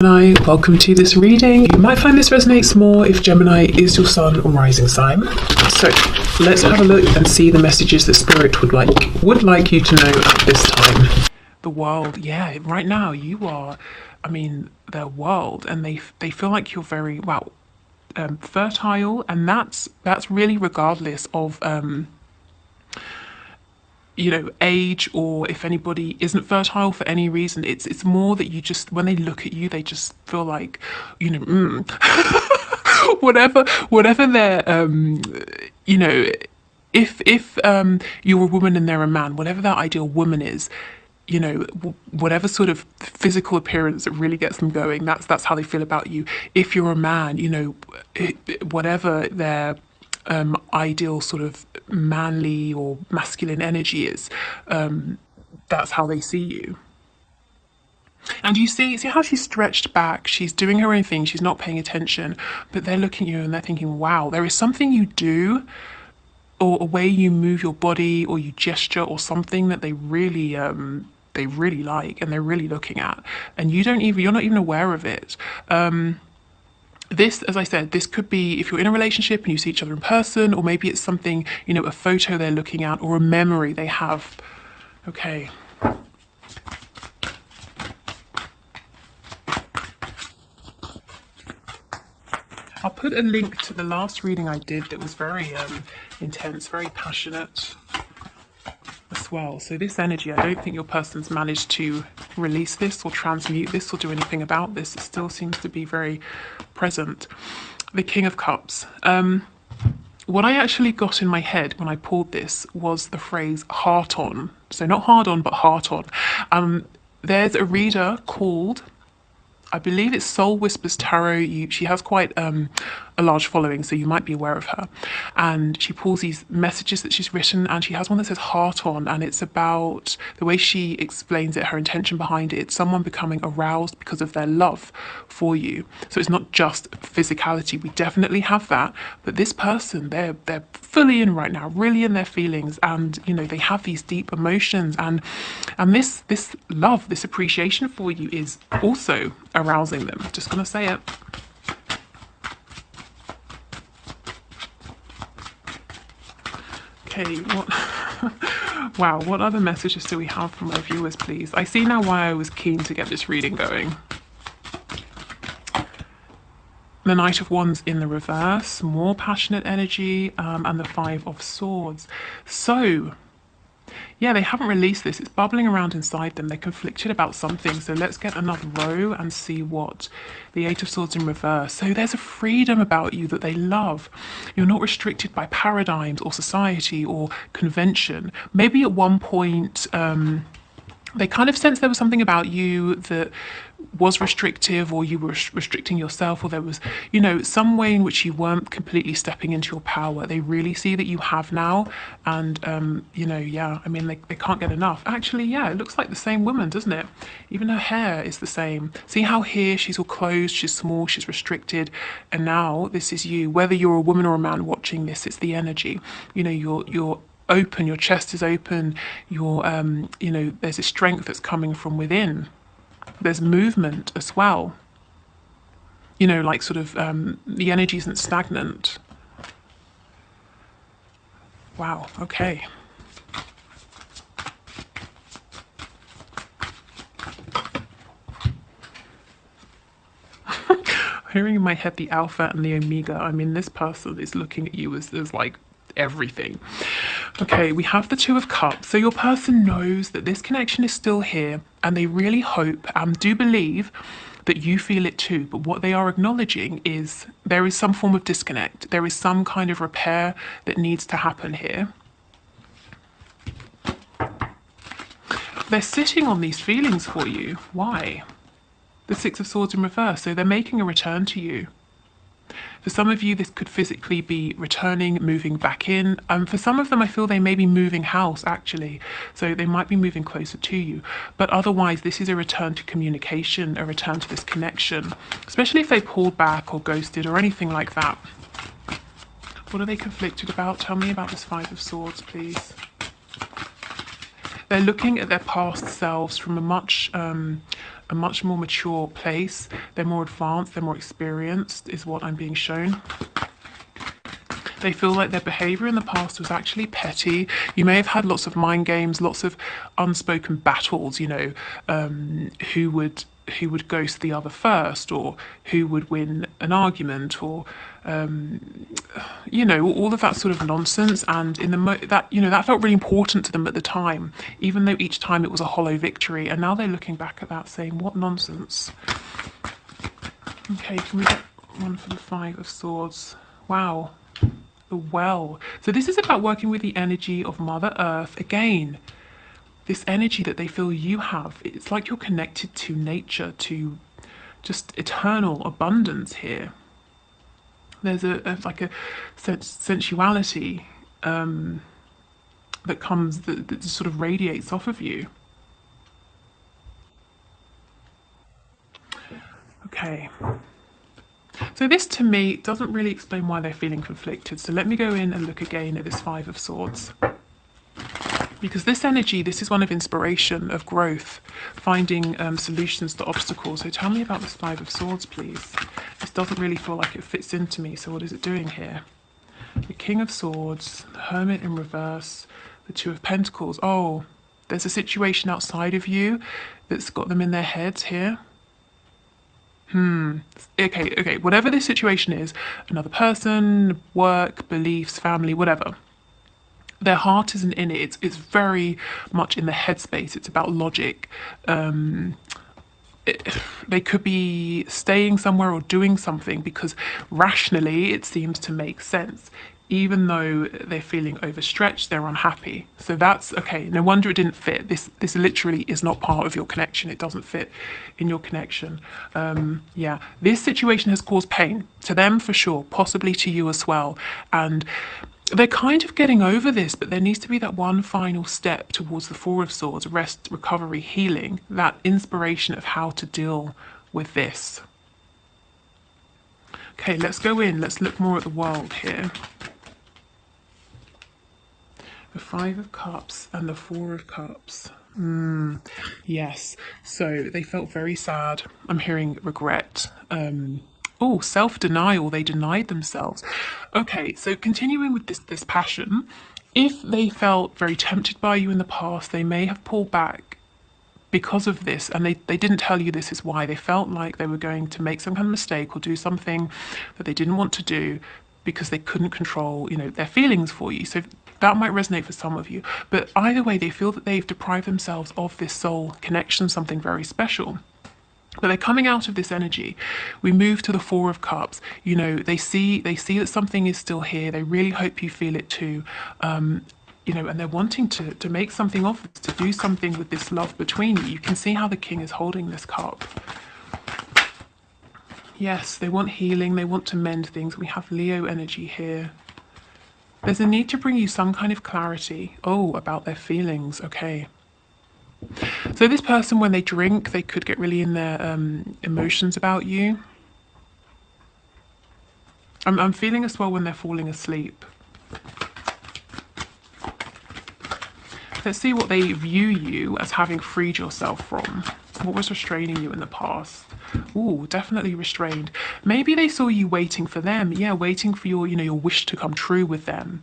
Gemini, welcome to this reading. You might find this resonates more if Gemini is your sun or rising sign. So let's have a look and see the messages that Spirit would like you to know at this time. The world, yeah, right now you are, their world, and they feel like you're very fertile, and that's really regardless of age, or if anybody isn't fertile for any reason. It's more that you just, when they look at you, they just feel like, whatever their, if you're a woman and they're a man, whatever that ideal woman is, whatever sort of physical appearance that really gets them going, that's how they feel about you. If you're a man, whatever their ideal sort of manly or masculine energy is, that's how they see you. And you see how she's stretched back, she's doing her own thing, she's not paying attention, but they're looking at you and they're thinking, wow, there is something you do, or a way you move your body, or you gesture, or something that they really like, and they're really looking at, and you're not even aware of it. This, as I said, this could be if you're in a relationship and you see each other in person, or maybe it's something, a photo they're looking at, or a memory they have. Okay. I'll put a link to the last reading I did that was very intense, very passionate as well. So this energy, I don't think your person's managed to release this or transmute this or do anything about this. It still seems to be very present. The King of Cups. What I actually got in my head when I pulled this was the phrase heart on. So not hard on, but heart on. There's a reader called, I believe it's Soul Whispers Tarot. She has quite a large following, so you might be aware of her. And she pulls these messages that she's written, and she has one that says heart on, and it's about the way she explains it, her intention behind it. It's someone becoming aroused because of their love for you. So it's not just physicality. We definitely have that, but this person, they're fully in right now, really in their feelings, and they have these deep emotions, and this love, this appreciation for you is also arousing them. Just gonna say it. Okay, wow, what other messages do we have from my viewers, please? I see now why I was keen to get this reading going. The Knight of Wands in the reverse, more passionate energy, and the Five of Swords. So yeah, they haven't released this. It's bubbling around inside them. They're conflicted about something. So let's get another row and see what the Eight of Swords in reverse. So there's a freedom about you that they love. You're not restricted by paradigms or society or convention. Maybe at one point, they kind of sensed there was something about you that was restrictive, or you were restricting yourself, or there was, some way in which you weren't completely stepping into your power. They really see that you have now, and they can't get enough. Actually, yeah, it looks like the same woman, doesn't it? Even her hair is the same. See how here she's all closed, she's small, she's restricted, and now this is you. Whether you're a woman or a man watching this, it's the energy. You're open, your chest is open, you're there's a strength that's coming from within. There's movement as well, like sort of the energy isn't stagnant. Wow, okay. Hearing in my head the Alpha and the Omega. This person is looking at you as like everything. Okay, we have the Two of Cups. So your person knows that this connection is still here, and they really hope and do believe that you feel it too. But what they are acknowledging is there is some form of disconnect. There is some kind of repair that needs to happen here. They're sitting on these feelings for you. Why? The Six of Swords in reverse. So they're making a return to you. For some of you, this could physically be returning, moving back in. For some of them, I feel they may be moving house, actually. So they might be moving closer to you. But otherwise, this is a return to communication, a return to this connection, especially if they pulled back or ghosted or anything like that. What are they conflicted about? Tell me about this Five of Swords, please. They're looking at their past selves from a much a much more mature place. They're more advanced, they're more experienced, is what I'm being shown. They feel like their behavior in the past was actually petty. You may have had lots of mind games, lots of unspoken battles, you know, who would ghost the other first, or who would win an argument, or you know, all of that sort of nonsense. And in the that, you know, that felt really important to them at the time, even though each time it was a hollow victory. And now they're looking back at that saying, what nonsense. Okay, can we get one for the Five of Swords? Wow. The Well. So this is about working with the energy of Mother Earth again. This energy that they feel you have. It's like you're connected to nature, to just eternal abundance here. There's like a sensuality that comes, that sort of radiates off of you. Okay. So this to me doesn't really explain why they're feeling conflicted. So let me go in and look again at this Five of Swords. Because this energy, this is one of inspiration, of growth, finding solutions to obstacles. So tell me about this Five of Swords, please. This doesn't really feel like it fits into me. So what is it doing here? The King of Swords, the Hermit in reverse, the Two of Pentacles. Oh, there's a situation outside of you that's got them in their heads here. Okay, whatever this situation is, another person, work, beliefs, family, whatever. Their heart isn't in it. It's very much in the headspace. It's about logic. They could be staying somewhere or doing something because rationally it seems to make sense. Even though they're feeling overstretched, they're unhappy. So that's okay. No wonder it didn't fit. This literally is not part of your connection. It doesn't fit in your connection. Yeah, this situation has caused pain to them for sure, possibly to you as well. And they're kind of getting over this, but there needs to be that one final step towards the Four of Swords: rest, recovery, healing, that inspiration of how to deal with this. Okay, let's go in. Let's look more at the world here. The Five of Cups and the Four of Cups. Yes, so they felt very sad. I'm hearing regret. Oh, self-denial. They denied themselves. Okay, so continuing with this passion, if they felt very tempted by you in the past, they may have pulled back because of this, and they didn't tell you this is why. They felt like they were going to make some kind of mistake or do something that they didn't want to do because they couldn't control, you know, their feelings for you. So that might resonate for some of you. But either way, they feel that they've deprived themselves of this soul connection, something very special. But they're coming out of this energy. We move to the Four of Cups. You know, they see that something is still here. They really hope you feel it too. You know, and they're wanting to make something of it, to do something with this love between you. You can see how the King is holding this cup. Yes, they want healing. They want to mend things. We have Leo energy here. There's a need to bring you some kind of clarity. Oh, about their feelings. Okay. So this person, when they drink, they could get really in their emotions about you. I'm feeling as well when they're falling asleep. Let's see what they view you as having freed yourself from. What was restraining you in the past? Ooh, definitely restrained. Maybe they saw you waiting for them. Yeah, waiting for your, you know, your wish to come true with them.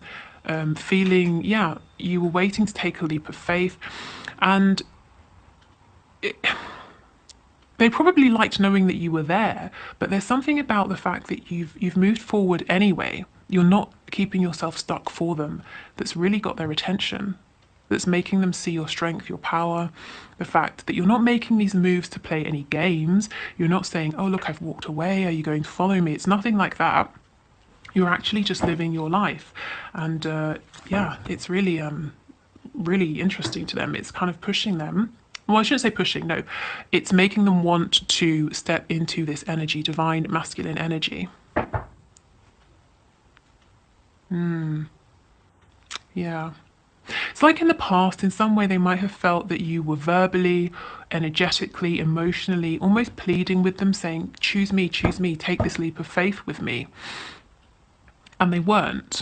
Feeling, yeah, you were waiting to take a leap of faith. And they probably liked knowing that you were there, but there's something about the fact that you've moved forward anyway. You're not keeping yourself stuck for them. That's really got their attention. That's making them see your strength, your power, the fact that you're not making these moves to play any games. You're not saying, oh, look, I've walked away. Are you going to follow me? It's nothing like that. You're actually just living your life. And yeah, it's really, really interesting to them. It's kind of pushing them. Well, I shouldn't say pushing, no. It's making them want to step into this energy, divine masculine energy. Yeah. It's like in the past, in some way, they might have felt that you were verbally, energetically, emotionally, almost pleading with them, saying, choose me, take this leap of faith with me. And they weren't.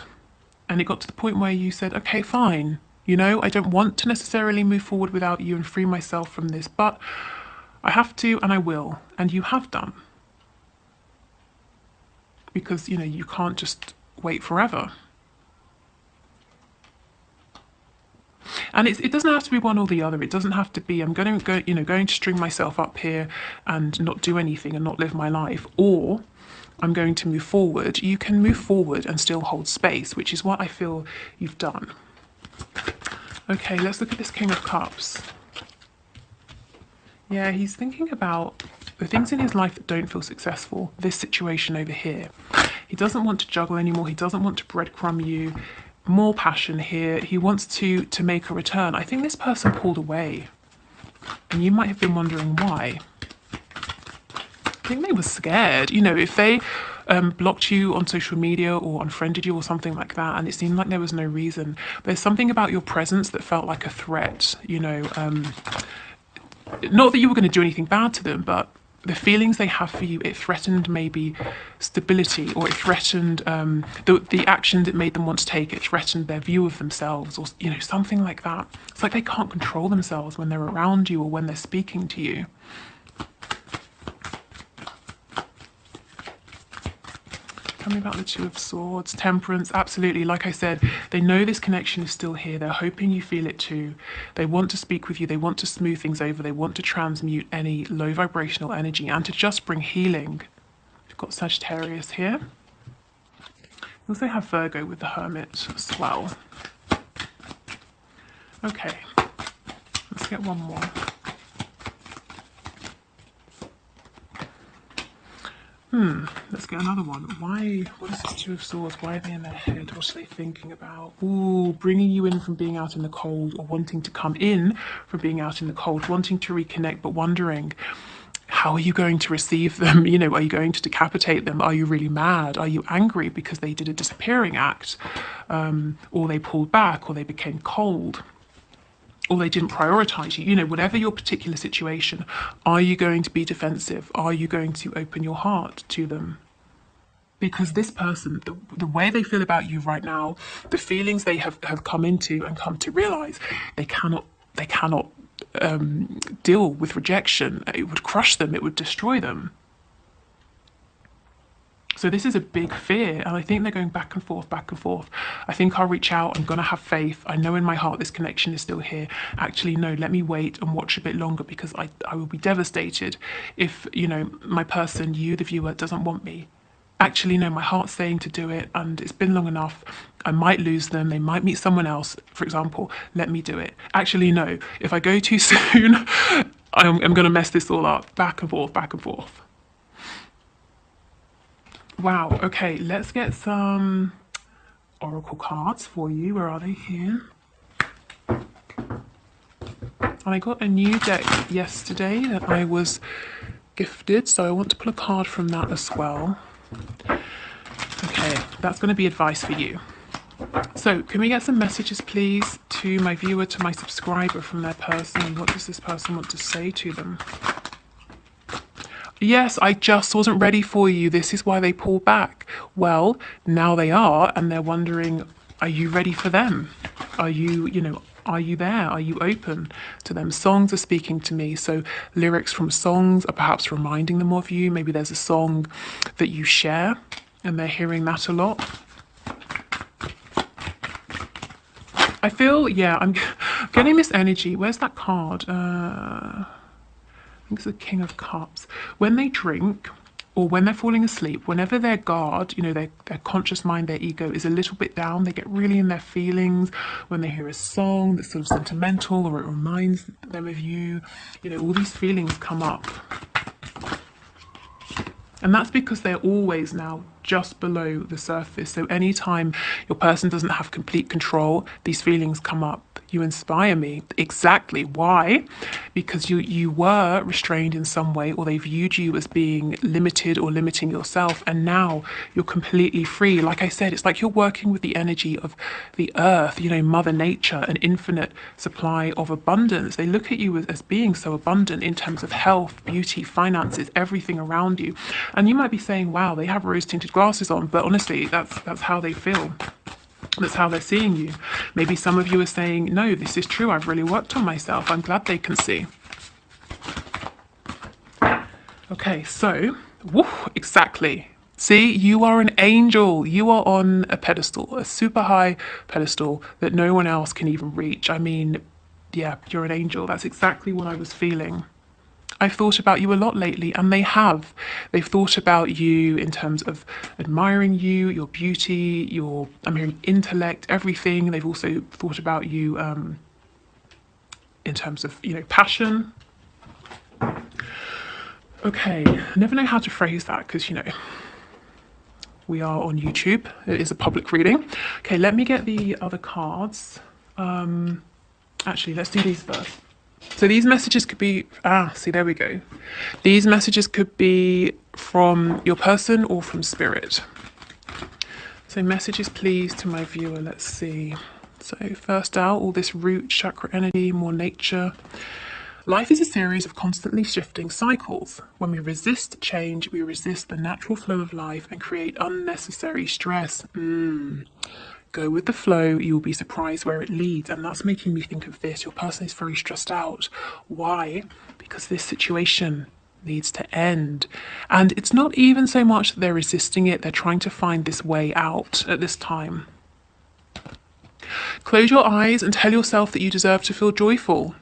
And it got to the point where you said, okay, fine. You know, I don't want to necessarily move forward without you and free myself from this, but I have to and I will, and you have done. Because, you know, you can't just wait forever. And it doesn't have to be one or the other. It doesn't have to be I'm going to string myself up here and not do anything and not live my life, or I'm going to move forward. You can move forward and still hold space, which is what I feel you've done. Okay, let's look at this King of Cups. Yeah, he's thinking about the things in his life that don't feel successful. This situation over here. He doesn't want to juggle anymore. He doesn't want to breadcrumb you. More passion here. He wants to make a return. I think this person pulled away, and you might have been wondering why. I think they were scared. You know, if they blocked you on social media or unfriended you or something like that, and it seemed like there was no reason, there's something about your presence that felt like a threat. You know, not that you were going to do anything bad to them, but the feelings they have for you, it threatened maybe stability, or it threatened the actions it made them want to take. It threatened their view of themselves, or, you know, something like that. It's like they can't control themselves when they're around you or when they're speaking to you. Tell me about the Two of Swords. Temperance, absolutely. Like I said, they know this connection is still here. They're hoping you feel it too. They want to speak with you. They want to smooth things over. They want to transmute any low vibrational energy and to just bring healing. We've got Sagittarius here. We also have Virgo with the Hermit as well. Okay, let's get one more. Let's get another one. Why? What is this Two of Swords? Why are they in their head? What are they thinking about? Ooh, bringing you in from being out in the cold, or wanting to come in from being out in the cold, wanting to reconnect, but wondering, how are you going to receive them? You know, are you going to decapitate them? Are you really mad? Are you angry because they did a disappearing act? Or they pulled back, or they became cold? Or they didn't prioritize you, you know, whatever your particular situation, are you going to be defensive? Are you going to open your heart to them? Because this person, the way they feel about you right now, the feelings they have come into and come to realize, they cannot deal with rejection. It would crush them, it would destroy them. So this is a big fear, and I think they're going back and forth, back and forth. I think I'll reach out, I'm going to have faith. I know in my heart this connection is still here. Actually, no, let me wait and watch a bit longer, because I will be devastated if, you know, my person, you, the viewer, doesn't want me. Actually, no, my heart's saying to do it, and it's been long enough. I might lose them. They might meet someone else, for example. Let me do it. Actually, no, if I go too soon, I'm going to mess this all up. Back and forth, back and forth. Wow, okay, let's get some oracle cards for you. Where are they? Here. And I got a new deck yesterday that I was gifted, so I want to pull a card from that as well. Okay, that's going to be advice for you. So, can we get some messages, please, to my viewer, to my subscriber, from their person? What does this person want to say to them? Yes, I just wasn't ready for you. This is why they pulled back. Well, now they are, and they're wondering, are you ready for them? Are you, you know, are you there? Are you open to them? Songs are speaking to me. So lyrics from songs are perhaps reminding them of you. Maybe there's a song that you share and they're hearing that a lot. I feel, yeah, I'm getting this energy. Where's that card? I think it's the King of Cups. When they drink, or when they're falling asleep, whenever their guard, you know, their conscious mind, their ego is a little bit down, they get really in their feelings. When they hear a song that's sort of sentimental, or it reminds them of you, you know, all these feelings come up. And that's because they're always now just below the surface. So anytime your person doesn't have complete control, these feelings come up. You inspire me. Exactly. Why? Because you were restrained in some way, or they viewed you as being limited or limiting yourself, and now you're completely free. Like I said, it's like you're working with the energy of the earth, you know, Mother Nature, an infinite supply of abundance. They look at you as being so abundant in terms of health, beauty, finances, everything around you. And you might be saying, wow, they have rose-tinted glasses on, but honestly, that's how they feel. That's how they're seeing you. Maybe some of you are saying, no, this is true. I've really worked on myself. I'm glad they can see. Okay, so, woo, exactly. See, you are an angel. You are on a pedestal, a super high pedestal that no one else can even reach. I mean, yeah, you're an angel. That's exactly what I was feeling. I've thought about you a lot lately, and they have. They've thought about you in terms of admiring you, your beauty, your, I'm hearing intellect, everything. They've also thought about you in terms of, passion. Okay, I never know how to phrase that because, we are on YouTube. It is a public reading. Okay, let me get the other cards. Actually, let's do these first. So these messages could be, see, there we go. These messages could be from your person or from spirit. So messages, please, to my viewer. Let's see. So first out, all this root chakra energy, more nature. Life is a series of constantly shifting cycles. When we resist change, we resist the natural flow of life and create unnecessary stress. Go with the flow, you'll be surprised where it leads. And that's making me think of this. Your person is very stressed out. Why? Because this situation needs to end. And it's not even so much that they're resisting it, they're trying to find this way out at this time. Close your eyes and tell yourself that you deserve to feel joyful.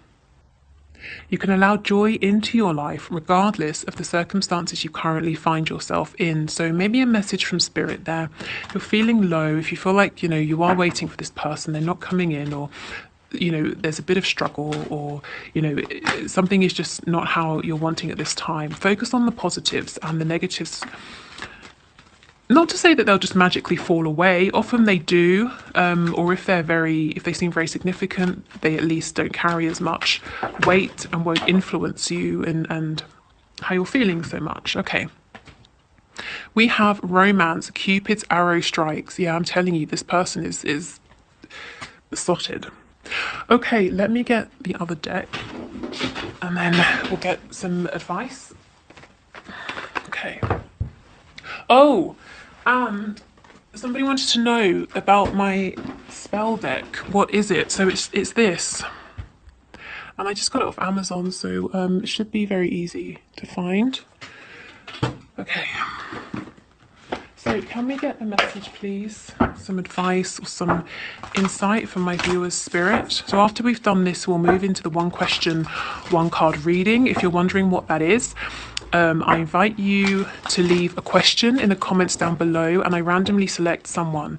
You can allow joy into your life regardless of the circumstances you currently find yourself in. So maybe a message from spirit there. If you're feeling low, if you feel like, you are waiting for this person, they're not coming in, or, there's a bit of struggle, or, something is just not how you're wanting at this time. Focus on the positives, and the negatives, not to say that they'll just magically fall away. Often they do, or if they seem very significant, they at least don't carry as much weight and won't influence you and how you're feeling so much. Okay. We have romance, Cupid's arrow strikes. Yeah, I'm telling you, this person is besotted. Okay, let me get the other deck, and then we'll get some advice. Okay. Oh, and somebody wanted to know about my spell deck. What is it? So it's this. And I just got it off Amazon, so it should be very easy to find. Okay. So can we get a message, please? Some advice or some insight from my viewer's spirit. So after we've done this, we'll move into the one question, one card reading. If you're wondering what that is, I invite you to leave a question in the comments down below, and I randomly select someone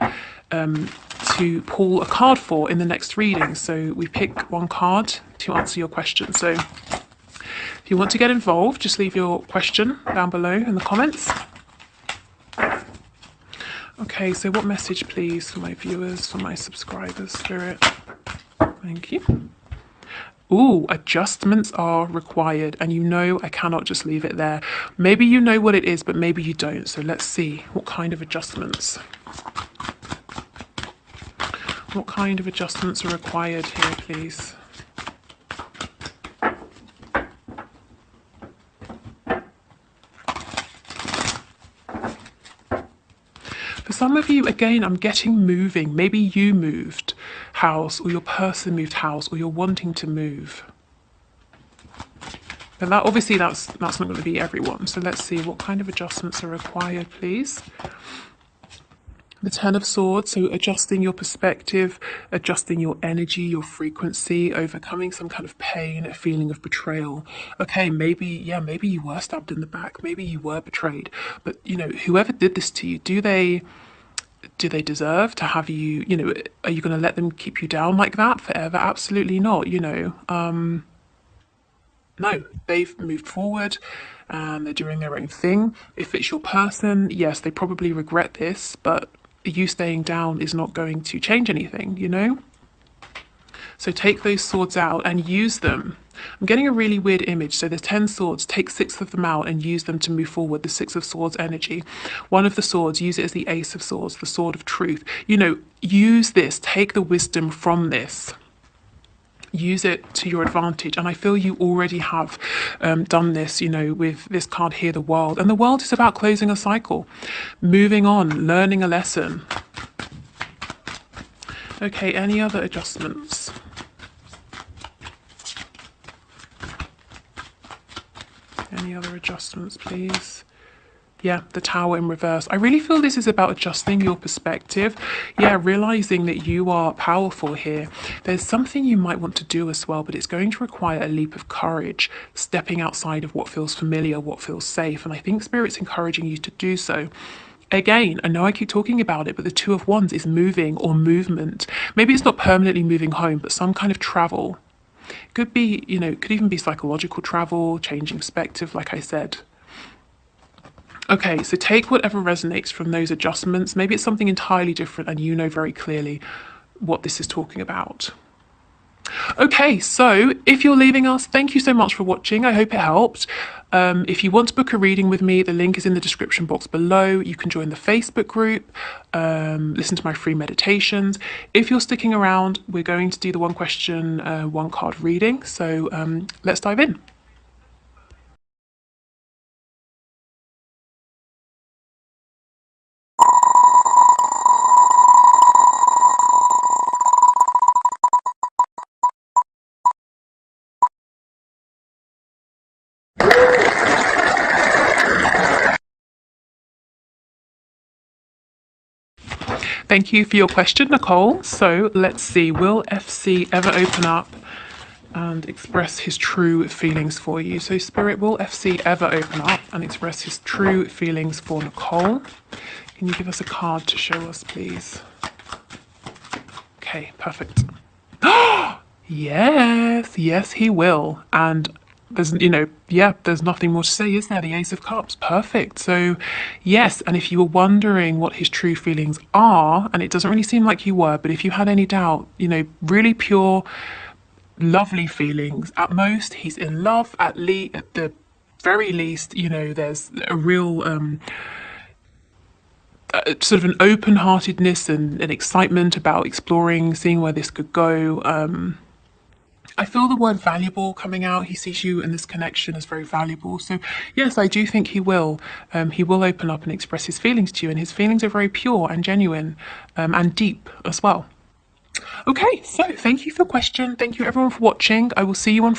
to pull a card for in the next reading. So we pick one card to answer your question. So if you want to get involved, just leave your question down below in the comments. Okay, so what message, please, for my viewers, for my subscribers, Spirit? Thank you. Ooh, adjustments are required, and I cannot just leave it there. Maybe you know what it is, but maybe you don't. So let's see, what kind of adjustments? What kind of adjustments are required here, please? For some of you, again, I'm getting moving. Maybe you moved house, or your person moved house, or you're wanting to move. But that's not going to be everyone. So let's see, what kind of adjustments are required, please? The Ten of Swords, so adjusting your perspective, adjusting your energy, your frequency, overcoming some kind of pain, a feeling of betrayal. Okay, maybe you were stabbed in the back, maybe you were betrayed. But, whoever did this to you, do they deserve to have you, are you going to let them keep you down like that forever? Absolutely not, No, they've moved forward and they're doing their own thing. If it's your person, yes, they probably regret this, but you staying down is not going to change anything, So take those swords out and use them. I'm getting a really weird image. So there's 10 swords, take 6 of them out and use them to move forward, the 6 of swords energy. One of the swords, use it as the Ace of Swords, the sword of truth. Use this, take the wisdom from this. Use it to your advantage. And I feel you already have done this, with this card here, the world. And the world is about closing a cycle, moving on, learning a lesson. Okay, any other adjustments? Any Any other adjustments, please? Yeah, the Tower in reverse. I really feel this is about adjusting your perspective. Yeah, realizing that you are powerful here. There's something you might want to do as well, but it's going to require a leap of courage, stepping outside of what feels familiar, what feels safe. And I think Spirit's encouraging you to do so. Again, I know I keep talking about it, but the Two of Wands is moving or movement. Maybe it's not permanently moving home, but some kind of travel. Could be, you know, could even be psychological travel, changing perspective, like I said. Okay, so take whatever resonates from those adjustments. Maybe it's something entirely different and you know very clearly what this is talking about. Okay, so if you're leaving us, thank you so much for watching. I hope it helped. If you want to book a reading with me, the link is in the description box below. You can join the Facebook group, listen to my free meditations. If you're sticking around, we're going to do the one question, one card reading. So let's dive in. Thank you for your question, Nicole. So let's see, will FC ever open up and express his true feelings for you? So Spirit, will FC ever open up and express his true feelings for Nicole? Can you give us a card to show us, please? Okay, perfect. Yes, yes, he will. And there's, you know, yeah, there's nothing more to say, is there? The Ace of Cups, perfect. So yes, and if you were wondering what his true feelings are, and it doesn't really seem like you were, but if you had any doubt, you know, really pure, lovely feelings. At most, he's in love. At the very least, you know, there's a real sort of an open-heartedness and an excitement about exploring, seeing where this could go. I feel the word valuable coming out. He sees you and this connection as very valuable. So yes, I do think he will. He will open up and express his feelings to you, and his feelings are very pure and genuine and deep as well. Okay, so thank you for the question. Thank you everyone for watching. I will see you on